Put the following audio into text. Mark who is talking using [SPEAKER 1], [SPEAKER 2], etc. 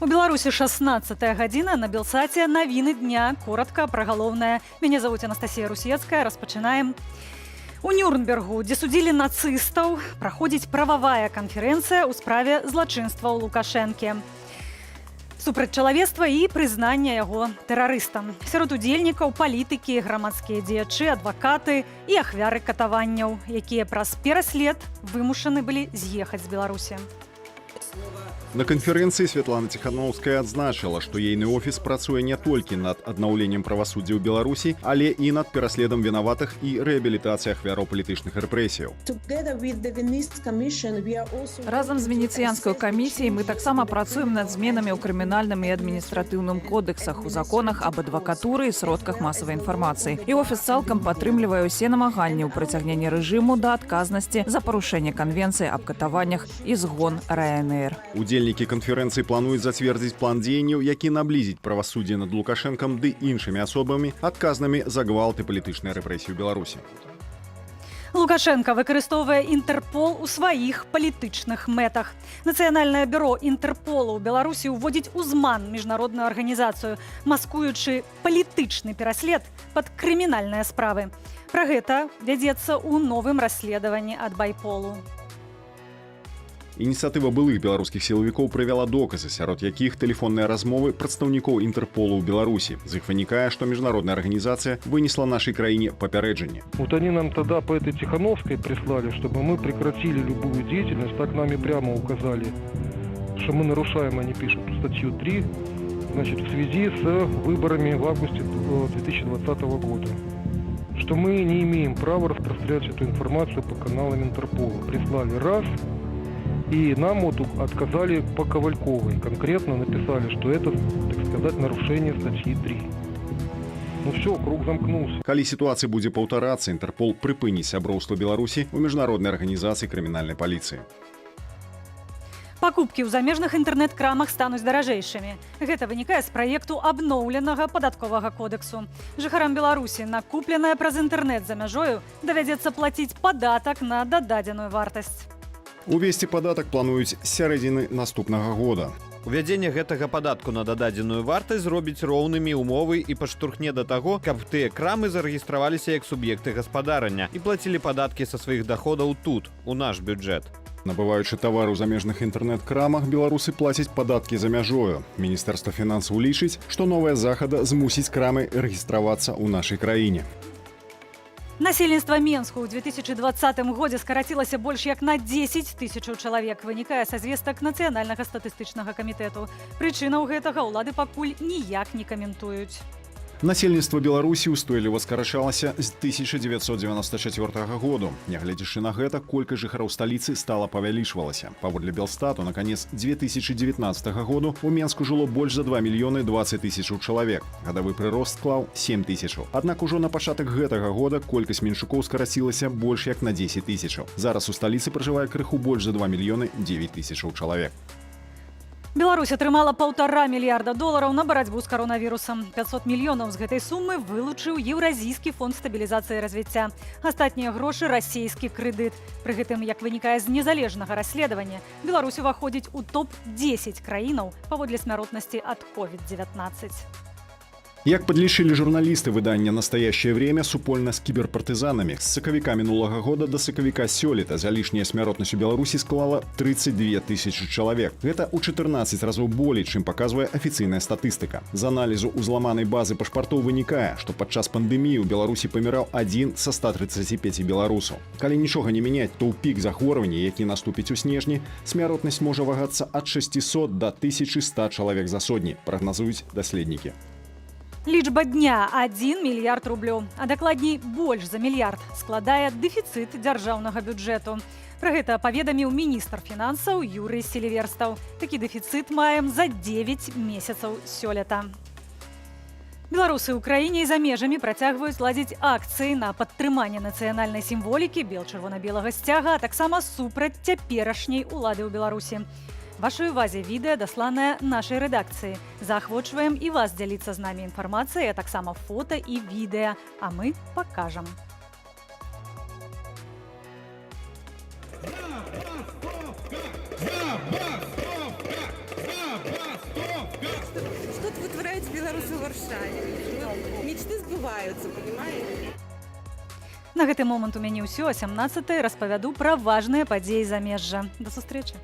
[SPEAKER 1] У Беларуси 16 гадзіна, на Белсате новины дня. Коротко про галоўнае. Меня зовут Анастасия Русецкая. Распачинаем. У Нюрнбергу, дзе судзілі нацыстаў, праходзіць прававая канферэнцыя ў справе злачынства ў Лукашэнкі. Супраць чалавецтва і прызнання яго тэрарыстам. Сярод удзельнікаў палітыкі, грамадскія дзеячы, адвакаты і ахвяры катаванняў, якія праз пераслед вымушаны былі з'ехаць з Беларусі.
[SPEAKER 2] На канферэнцыі Святлана Ціхановская адзначыла, што ейны офіс працуе не толькі над аднаўленнем правасуддзя ў Беларусі, але і над пераследам вінаватых і рэабілітацыяй ахвяраў палітычных рэпрэсіяў.
[SPEAKER 3] Разам з венецыянскай камісіяй мы таксама працуем над зменамі ў крымінальным і адміністратыўным кодексах, у законах аб адвакатуры і сродках масавай інфармацыі. І офіс цалкам падтрымлівае ўсе намаганні ў прыцягненні рэжыму да адказнасці за парушэнне канвенцыі аб катаваннях і згон РНР.
[SPEAKER 2] Удзельнікі канферэнцыі плануюць зацвердзіць план дзеянняў, які наблізіць правасуддзе над Лукашэнкам ды іншымі асобамі, адказнымі за гвалт і палітычныя рэпрэсіі ў Беларусі.
[SPEAKER 1] Лукашенко выкарыстоўвае Інтэрпол у сваіх палітычных мэтах. Нацыянальнае бюро Інтэрполу ў Беларусі ўводзіць у зман міжнародную арганізацыю, маскуючы палітычны пераслед пад крымінальныя справы. Пра гэта вядзецца ў новым расследаванні ад Байполу.
[SPEAKER 2] Ініцыятыва былых беларускіх сілавікоў прывяла доказы, сярод якіх тэлефонныя размовы прадстаўнікоў Інтэрполу ў Беларусі. З іх вынікае, што міжнародная арганізацыя вынесла нашай краіне папярэджанне.
[SPEAKER 4] Вот они нам тогда по этой Тихановской прислали, чтобы мы прекратили любую деятельность, так нам и прямо указали, что мы нарушаем, они пишут, статью 3, значит, в связи с выборами в августе 2020 года. Что мы не имеем права распространять эту информацию по каналам Интерпола. Прислали раз. И нам вот отказали по Ковальковой. Конкретно написали, что это, так сказать, нарушение статьи 3. Ну все, круг замкнулся.
[SPEAKER 2] Калі сітуацыя будзе паўтарацца, Інтэрпол прыпыніць сяброўства Беларусі ў міжнароднай арганізацыі крымінальнай паліцыі.
[SPEAKER 1] Пакупкі ў замежных інтэрнэт-крамах стануць даражэйшымі. Гэта вынікае з праекту абноўленага падатковага кодексу. Жыхарам Беларусі на купленае праз інтэрнэт за мяжою давядзецца плаціць падатак на дададзеную вартасць.
[SPEAKER 2] Увесці падатак плануюць з сярэдзіны наступнага года.
[SPEAKER 5] Увядзенне гэтага падатку на дададзеную вартасць зробіць роўнымі ўмовы і паштурхне да таго, каб тыя крамы зарэгістраваліся як суб'екты гаспадарання і плацілі падаткі са сваіх даходаў тут, у наш бюджэт.
[SPEAKER 2] Набываючы тавар у замежных інтэрнэт-крамах, беларусы плацяць падаткі за мяжою. Міністэрства фінансаў лічыць, што новая захада змусіць крамы рэгістравацца ў нашай краіне.
[SPEAKER 1] Насельніцтва Менску ў 2020 годзе скарацілася больш як на 10 тысячаў чалавек, вынікае са звестак Нацыянальнага статыстычнага камітэту. Прычынаў гэтага ўлады пакуль ніяк не каментуюць.
[SPEAKER 2] Насельніцтва Беларусі ўстойліва скарачалася з 1994 году. Нягледзячы на гэта, колькасць жыхароў сталіцы стала павялічвалася. Паводле Белстату, на канец 2019 году у Менску жыло больш за 2 мільёны 20 тысячаў чалавек. Гадавы прырост склаў 7 тысячаў. Аднак ужо на пачатак гэтага года колькасць меншукоў скарацілася больш як на 10 тысячаў. Зараз у сталіцы пражывае крыху больш за 2 мільёны 9 тысячаў чалавек.
[SPEAKER 1] Беларусь атрымала $1,5 мільярда на барацьбу з каронавірусам. 500 мільёнаў з гэтай сумы вылучыў Еўразійскі фонд стабілізацыі і развіцця. Астатнія грошы – расійскі крэдыт. Пры гэтым, як вынікае з незалежнага расследавання, Беларусь уваходзіць у топ-10 краінаў паводле смяротнасці ад COVID-19.
[SPEAKER 2] Як подлічылі журналісты выдання «Настоящее время» супольна з кіберпартызанамі, з сакавіка мінулага года да сакавіка сёлета залішняя смяротнасць у Беларусі склала 32 тысячы чалавек. Гэта ў 14 разоў болей, чым паказвае афіцыйная статыстыка. З аналізу ўзламанай базы пашпартоў вынікае, што падчас пандэміі ў Беларусі паміраў 1 са 135 беларусаў. Калі нічога не мяняць, то ў пік захворвання, які наступіць у снежні, смяротнасць можа вагацца ад 600 да 1100 чалавек за сотні, прагназуюць даследнікі.
[SPEAKER 1] Лічба дня – 1 мільярд рублёў, а дакладней больш за мільярд складае дэфіцыт дзяржаўнага бюджэту. Пра гэта паведаміў міністр фінансаў Юрый Селіверстаў. Такі дэфіцыт маем за 9 месяцаў сёлета. Беларусы ў краіне і за межамі працягваюць ладзіць акцыі на падтрыманне нацыянальнай сімволікі бел-чырвона-белага сцяга, а таксама супраць цяперашняй улады ў Беларусі. Вашай увазе відэа, дасланае нашай рэдакцыі. Заахвочваем і вас дзяліцца з намі інфармацыяй, а таксама фота і відэа, а мы пакажам.
[SPEAKER 6] Забастовка! Забастовка! Забастовка! белорусы в Варшаве. Вот мечты сбываются, понимаете?
[SPEAKER 1] На гэты момант у мяне ўсё, а 17 распавяду пра важныя падзеі замежжа. Да сустрэчы.